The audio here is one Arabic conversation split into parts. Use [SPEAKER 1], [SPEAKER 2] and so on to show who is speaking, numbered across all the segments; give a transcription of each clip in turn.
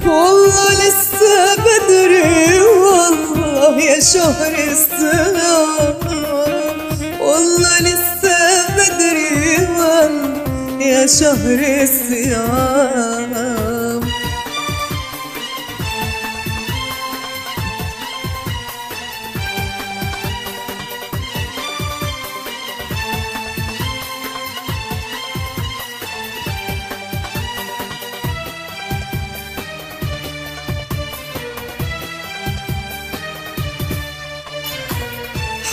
[SPEAKER 1] والله لسه بدري والله يا شهر الصيام، والله لسه بدري والله يا شهر الصيام.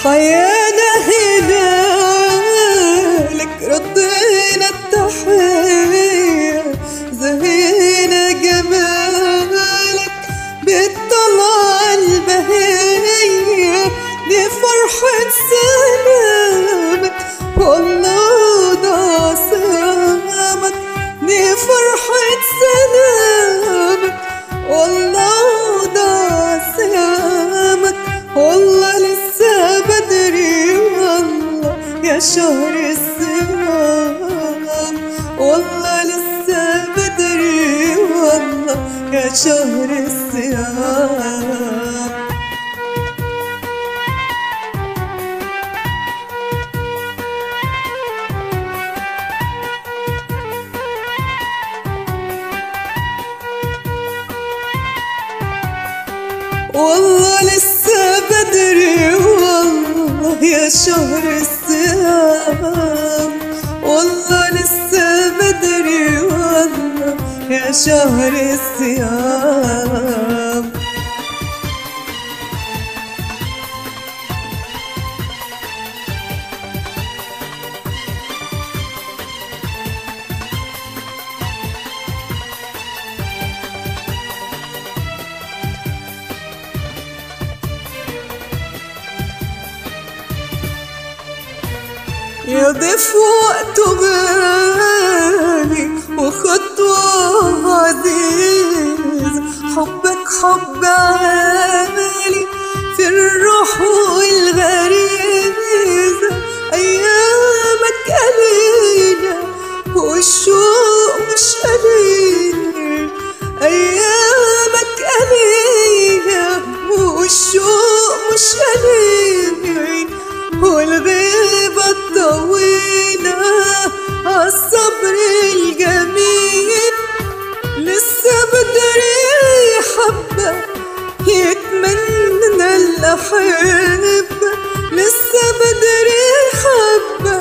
[SPEAKER 1] حيانا هلالك ردينا التحية، زهينا جمالك بالطلعة البهية، دي فرحة سلامك والله ده عصامك، دي فرحة سلامك والله ده عصامك. والله لسه بدري والله يا شهر الصيام، والله لسه بدري والله يا شهر الصيام. والله لسه بدري والله يا شهر الصيام، والله لسه بدري والله يا شهر الصيام. يضيف وقته غالي وخطوة عزيزة، حبك حب عالي في الروح والغريزة، أيامك قليلة والشوق مش قليل، أيامك قليلة والشوق مش قليل، والغيبة الطويلة عالصبر الجميل. لسه بدري حبة يتمنى الأحبة، لسه بدري حبة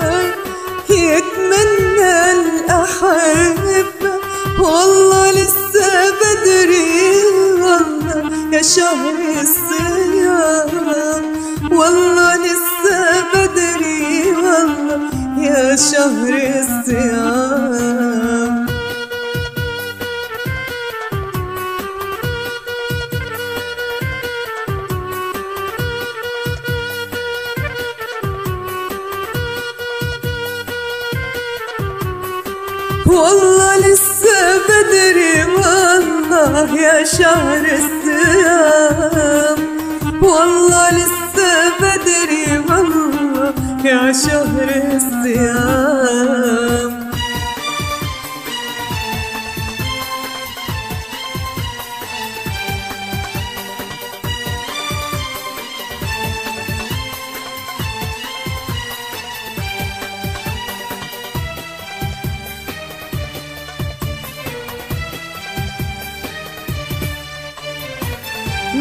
[SPEAKER 1] يتمنى الأحبة. والله لسه بدري والله يا شهر الصيام، والله لسه بدري والله يا شهر الصيام. والله لسه بدري والله يا شهر الصيام، والله لسه بدري والله يا شهر الصيام.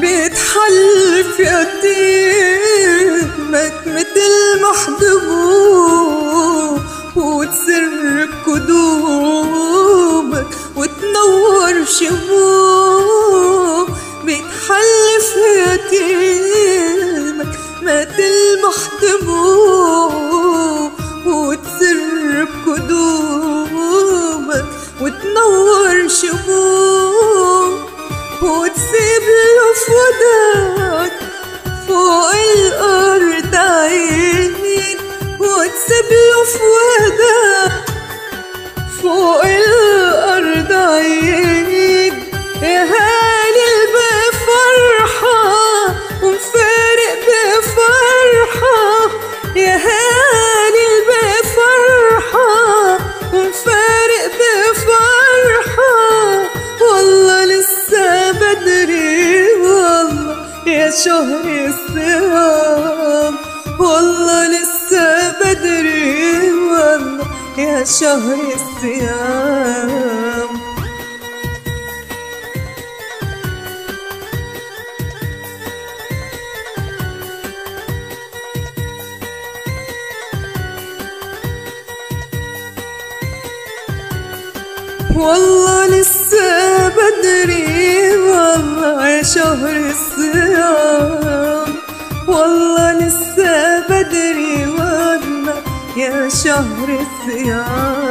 [SPEAKER 1] بيتحلف يتيمك مثل محجوب، وتسر بقدومك وتنور شموع. بيتحلف يتيمك مثل محجوب، وتسر بقدومك وتنور شموع، وتسيب له فداك فوق الأرض عينين، وتسيب له فداك فوق الأرض عينين. يا هاني بفرحة ومفارق بفرحة، يا هاني بفرحة ومفارق بفرحة. والله لسه شهر الصيام، والله لسه بدري والله يا شهر الصيام. والله لسه بدري والله يا شهر الصيام، والله لسه بدري والله يا شهر الصيام.